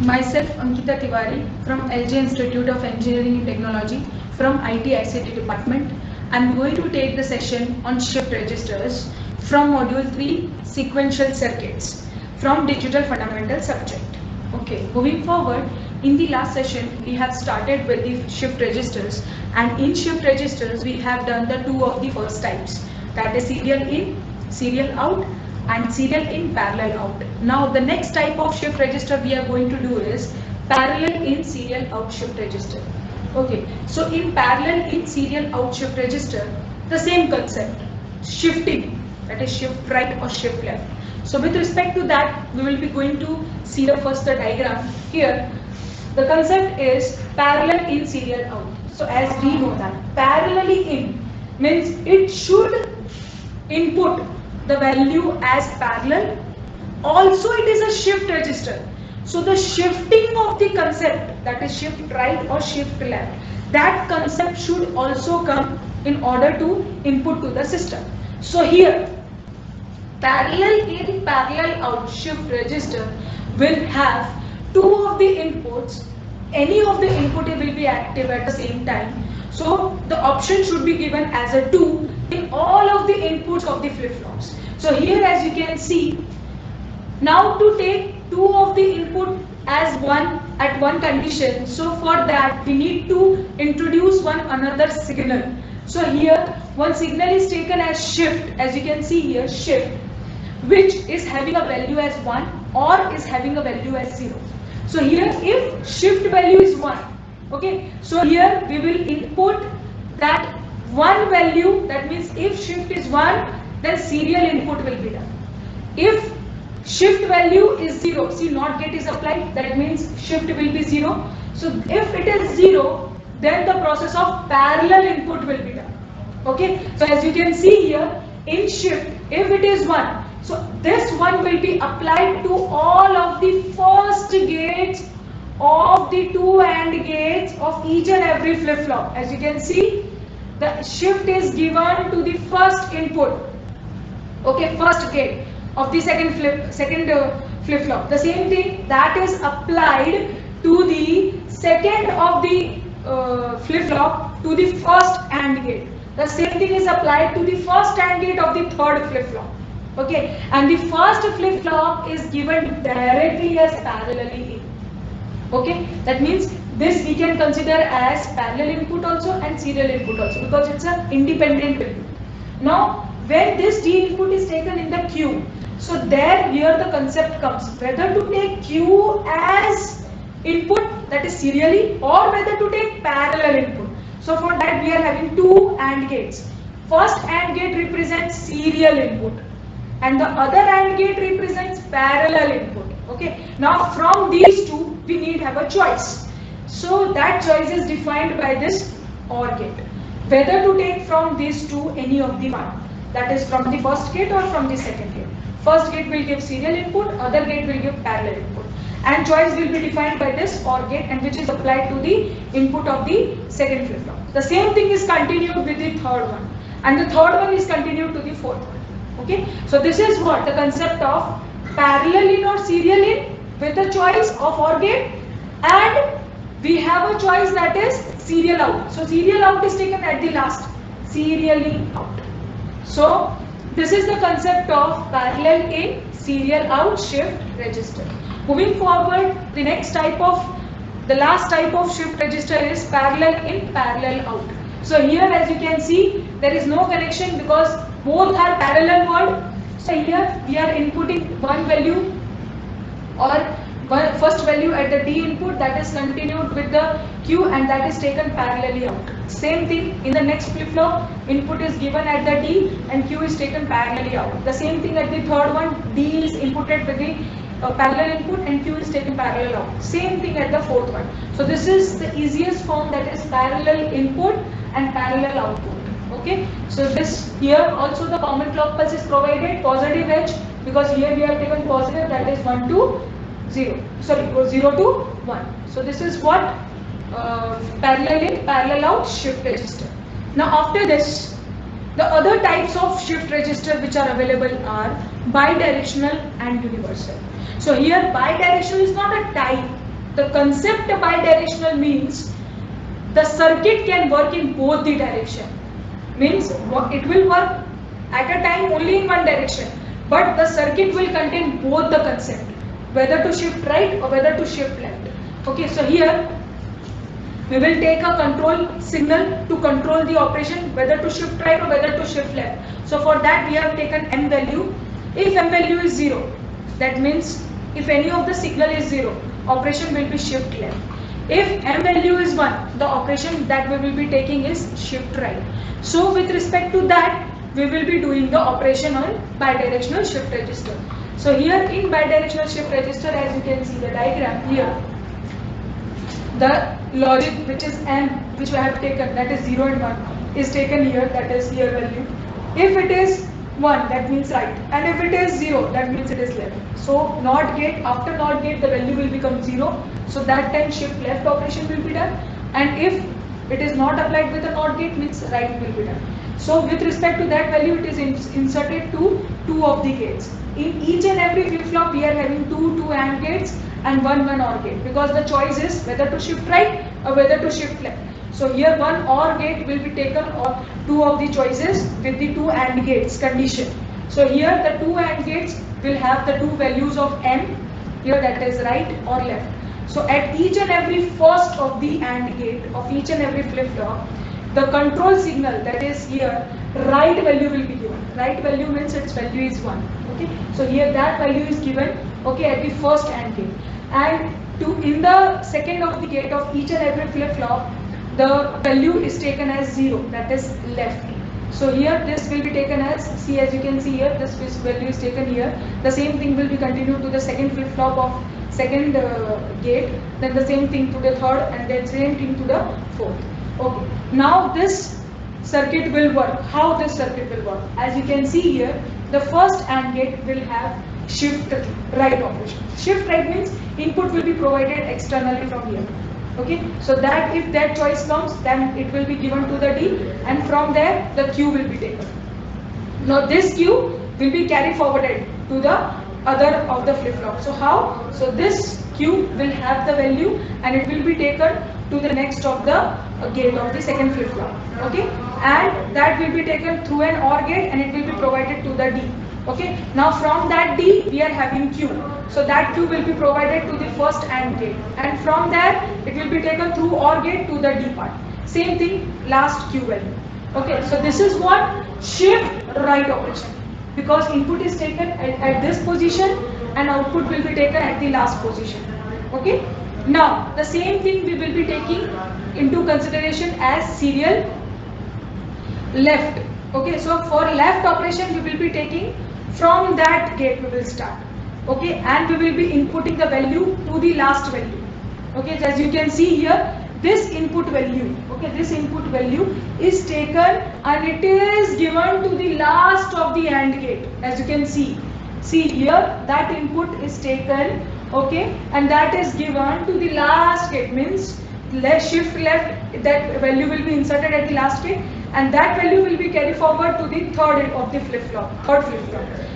Myself Ankita Tiwari from LJ Institute of Engineering and Technology from IT ICT department. I'm going to take the session on shift registers from module 3 sequential circuits from digital fundamental subject. Okay, moving forward, in the last session we have started with the shift registers, and in shift registers we have done the two of the first types, that is serial in, serial out, and serial in, parallel out. Now the next type of shift register we are going to do is parallel in, serial out shift register. Okay, so in parallel in, serial out shift register, the same concept, shifting, that is shift right or shift left. So with respect to that, we will be going to see the first diagram here. The concept is parallel in, serial out. So as we know that parallelly in means it should input the value as parallel. Also it is a shift register. So the shifting of the concept, that is shift right or shift left, that concept should also come in order to input to the system. So here parallel in, parallel out shift register will have two of the inputs. Any of the input will be active at the same time. So the option should be given as a 2 in all of the inputs of the flip-flops. So here as you can see, now to take two of the input as one at one condition, so for that we need to introduce one another signal. So here one signal is taken as shift, as you can see here, shift, which is having a value as 1 or is having a value as 0. So here if shift value is 1, okay, so here we will input that one value, that means if shift is 1, then serial input will be done. If shift value is 0, see NOT gate is applied, that means shift will be 0. So if it is 0, then the process of parallel input will be done. Okay, so as you can see here, in shift, if it is 1, so this one will be applied to all of the first gates of the two AND gates of each and every flip-flop. As you can see, the shift is given to the first input, okay, first gate of the second flip-flop. The same thing that is applied to the second of the flip-flop to the first AND gate. The same thing is applied to the first AND gate of the third flip-flop. Okay, and the first flip-flop is given directly as parallelly in. Okay, that means this we can consider as parallel input also and serial input also, because it's an independent input. Now when this D input is taken in the Q, so there here the concept comes whether to take Q as input, that is serially, or whether to take parallel input. So for that we are having two AND gates. First AND gate represents serial input and the other AND gate represents parallel input. Okay, now from these two we need have a choice. So that choice is defined by this OR gate, whether to take from these two any of the one, that is from the first gate or from the second gate. First gate will give serial input, other gate will give parallel input, and choice will be defined by this OR gate, and which is applied to the input of the second flip-flop. The same thing is continued with the third one, and the third one is continued to the fourth one. Okay, so this is what the concept of parallel in or serial in with the choice of OR gate, and we have a choice that is serial out. So serial out is taken at the last, serially out. So this is the concept of parallel in, serial out shift register. Moving forward, the last type of shift register is parallel in, parallel out. So here as you can see, there is no connection because both are parallel word. So here we are inputting one value or first value at the D input, that is continued with the Q, and that is taken parallelly out. Same thing in the next flip-flop, input is given at the D and Q is taken parallelly out. The same thing at the third one, D is inputted with the parallel input and Q is taken parallel out. Same thing at the fourth one. So this is the easiest form, that is parallel input and parallel output. Okay, so this here also the common clock pulse is provided, positive edge, because here we are taken positive, that is 1 to 0, sorry 0 to 1. So this is what parallel in, parallel out shift register. Now after this, the other types of shift register which are available are bidirectional and universal. So here bidirectional is not a type, The concept bidirectional means the circuit can work in both the direction. Means it will work at a time only in one direction, but the circuit will contain both the concept, whether to shift right or whether to shift left. Okay, so here we will take a control signal to control the operation, whether to shift right or whether to shift left. So for that we have taken M value. If M value is 0, that means if any of the signal is 0, operation will be shift left. If M value is 1, the operation that we will be taking is shift right. So with respect to that, we will be doing the operation on bidirectional shift register. So here in bidirectional shift register, as you can see the diagram here, the logic which is M, which we have taken, that is 0 and 1, is taken here, that is here value. If it is 1, that means right, and if it is 0, that means it is left. So NOT gate, after NOT gate the value will become 0, so that time shift left operation will be done, and if it is not applied with a NOT gate, means right will be done. So with respect to that value, it is inserted to 2 of the gates. In each and every flip-flop we are having 2 AND gates and 1 OR gate, because the choice is whether to shift right or whether to shift left. So here 1 OR gate will be taken, or 2 of the choices with the 2 AND gates condition. So here the 2 AND gates will have the 2 values of M, here that is right or left. So at each and every first of the AND gate of each and every flip-flop, the control signal, that is here, right value will be given. Right value means its value is 1. Okay, so here that value is given, okay, at the first AND gate, and in the second of the gate of each and every flip-flop, the value is taken as 0, that is left. So here this will be taken as, see, as you can see here, this value is taken here. The same thing will be continued to the second flip-flop of second gate, then the same thing to the third, and then same thing to the fourth. Okay, now this circuit will work. How this circuit will work? As you can see here, the first AND gate will have shift right operation. Shift right means input will be provided externally from here. Okay, so that if that choice comes, then it will be given to the D, and from there the Q will be taken. Now this Q will be carried forwarded to the other of the flip-flop. So how? So this Q will have the value and it will be taken to the next of the gate of the second flip-flop. Okay, and that will be taken through an OR gate and it will be provided to the D. Okay, now from that D we are having Q, so that Q will be provided to the first AND gate, and from there it will be taken through OR gate to the D part. Same thing, last Q value. Okay, so this is what shift right operation, because input is taken at this position and output will be taken at the last position. Okay, now the same thing we will be taking into consideration as serial left. Okay, so for left operation we will be taking from that gate we will start. Okay, and we will be inputting the value to the last value. Okay, as you can see here, this input value, okay, this input value is taken and it is given to the last of the AND gate. As you can see here, that input is taken, okay, and that is given to the last gate, means shift left, that value will be inserted at the last gate, and that value will be carried forward to the third of the third flip-flop,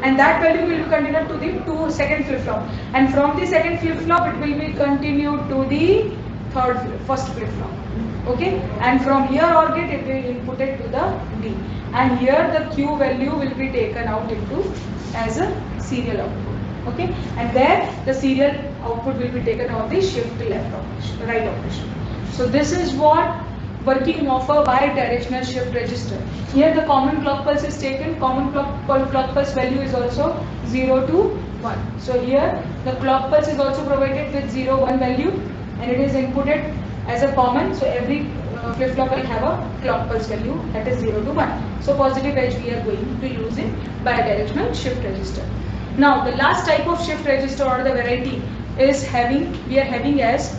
and that value will be continued to the second flip-flop, and from the second flip-flop it will be continued to the first flip-flop. Okay, and from here OR gate it will be inputted to the D, and here the Q value will be taken out into as a serial output. Okay, and there the serial output will be taken on the shift left operation, right operation. So this is what working of a bidirectional shift register. Here the common clock pulse is taken. Common clock pulse value is also 0 to 1. So here the clock pulse is also provided with 0, 1 value, and it is inputted as a common. So every flip-flop will have a clock pulse value, that is 0 to 1. So positive edge we are going to use in bidirectional shift register. Now the last type of shift register or the variety is we are having as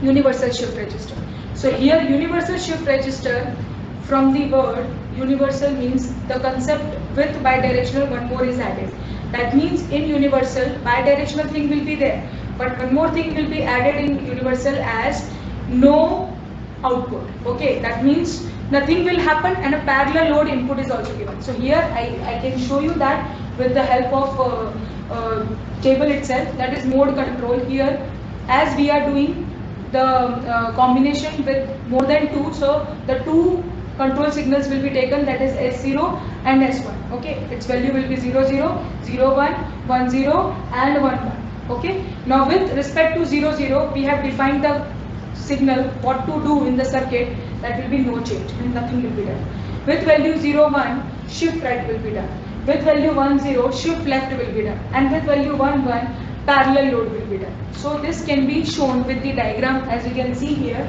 universal shift register. So here universal shift register, from the word universal means the concept with bidirectional, one more is added. That means in universal, bidirectional thing will be there, but one more thing will be added in universal as no output. Okay, that means nothing will happen and a parallel load input is also given. So here I can show you that with the help of table itself, that is mode control. Here as we are doing the combination with more than 2, so the 2 control signals will be taken, that is S0 and S1. Okay, its value will be 0 0, 0 1, 1 0 and 1 1. Okay, now with respect to 0 0, we have defined the signal what to do in the circuit, that will be no change and nothing will be done. With value 0 1, shift right will be done. With value 1 0, shift left will be done, and with value 1 1, parallel load will be done. So this can be shown with the diagram, as you can see here.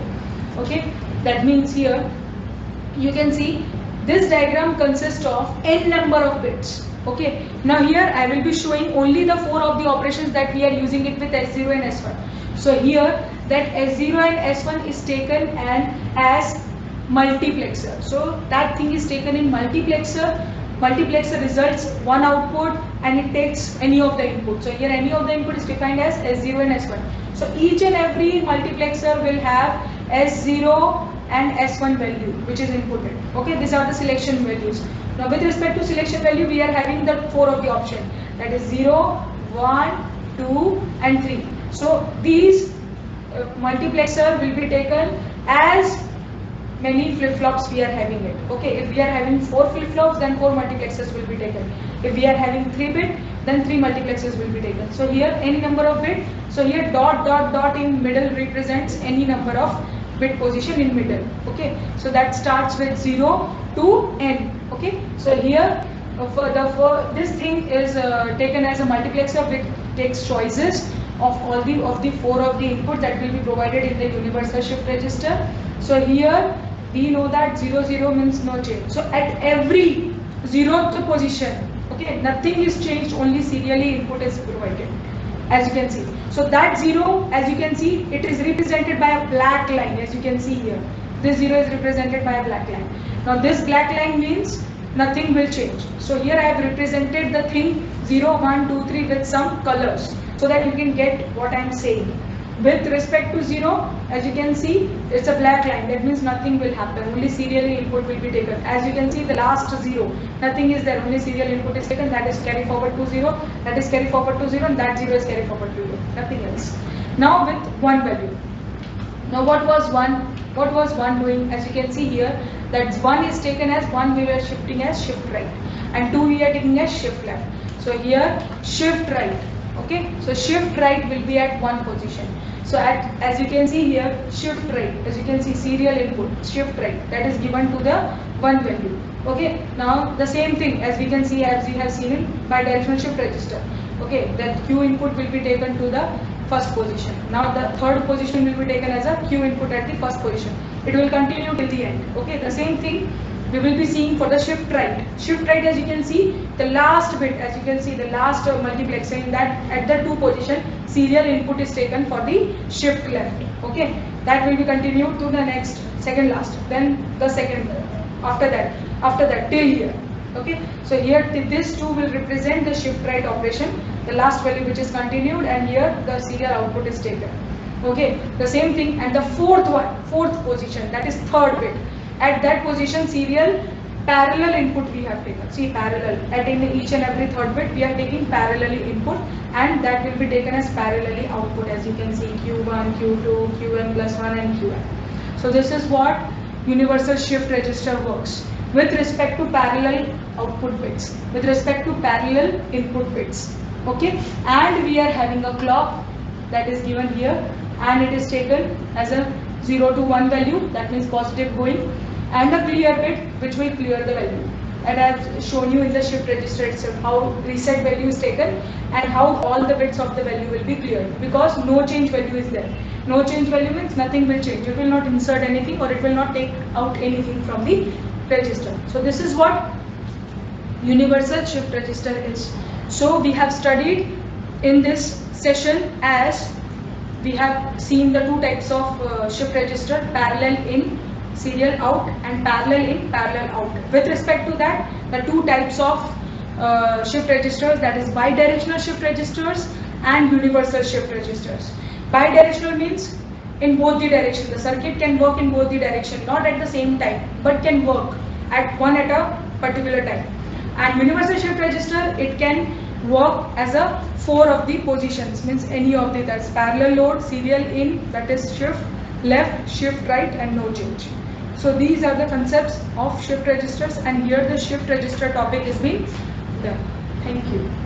Okay, that means here you can see this diagram consists of n number of bits. Okay, now here I will be showing only the 4 of the operations that we are using it with S0 and S1. So here that S0 and S1 is taken and as multiplexer. So that thing is taken in multiplexer. Multiplexer results one output and it takes any of the input. So here any of the input is defined as S0 and S1. So each and every multiplexer will have S0 and S1 value which is inputted. Okay, these are the selection values. Now with respect to selection value, we are having the 4 of the option, that is 0, 1, 2 and 3. So these multiplexer will be taken as many flip-flops we are having it. Okay, if we are having 4 flip-flops, then 4 multiplexers will be taken. If we are having 3 bit, then 3 multiplexers will be taken. So here any number of bit. So here dot dot dot in middle represents any number of bit position in middle. Okay, so that starts with 0 to n. Okay, so here for this thing is taken as a multiplexer which takes choices of all the 4 of the input that will be provided in the universal shift register. So here we know that 0 0 means no change. So at every 0th position, okay, nothing is changed, only serially input is provided, as you can see. So that 0, as you can see, it is represented by a black line, as you can see here. This 0 is represented by a black line. Now this black line means nothing will change. So here I have represented the thing 0, 1, 2, 3 with some colors, so that you can get what I am saying. With respect to 0, as you can see, it's a black line. That means nothing will happen. Only serially input will be taken. As you can see, the last 0, nothing is there. Only serial input is taken. That is carry forward to 0. That is carry forward to 0, and that 0 is carry forward to 0. Nothing else. Now with 1 value. Now what was 1? What was 1 doing? As you can see here, that 1 is taken as 1 we were shifting as shift right, and 2 we are taking as shift left. So here shift right. Okay, so shift right will be at 1 position. So as you can see here, shift right, as you can see serial input, shift right, that is given to the 1 value. Okay, now the same thing as we can see, as we have seen in bidirectional shift register. Okay, that Q input will be taken to the first position. Now the third position will be taken as a Q input at the first position. It will continue till the end. Okay, the same thing we will be seeing for the shift right. Shift right, as you can see, the last bit, as you can see, the last multiplexer in that at the 2 position, serial input is taken for the shift left. Okay, that will be continued to the next, second last, then the second, after that till here. Okay, so here this 2 will represent the shift right operation, the last value which is continued, and here the serial output is taken. Okay, the same thing, and the fourth position, that is third bit. At that position, serial parallel input we have taken. See, parallel, at in each and every third bit we are taking parallelly input, and that will be taken as parallelly output, as you can see, Q1, Q2, Qn plus 1 and Qn. So this is what universal shift register works with respect to parallel output bits, with respect to parallel input bits. Okay, and we are having a clock that is given here, and it is taken as a 0 to 1 value, that means positive going, and a clear bit which will clear the value. And I have shown you in the shift register itself how reset value is taken and how all the bits of the value will be cleared, because no change value is there. No change value means nothing will change. It will not insert anything, or it will not take out anything from the register. So this is what universal shift register is. So we have studied in this session, as we have seen the 2 types of shift register, parallel in, serial out, and parallel in, parallel out. With respect to that, the 2 types of shift registers, that is bidirectional shift registers and universal shift registers. Bidirectional means in both the direction. The circuit can work in both the direction, not at the same time, but can work at a particular time. And universal shift register, it can work as a 4 of the positions, means any of the, that's parallel load, serial in, that is shift left, shift right, and no change. So these are the concepts of shift registers, and here the shift register topic is being done. Thank you.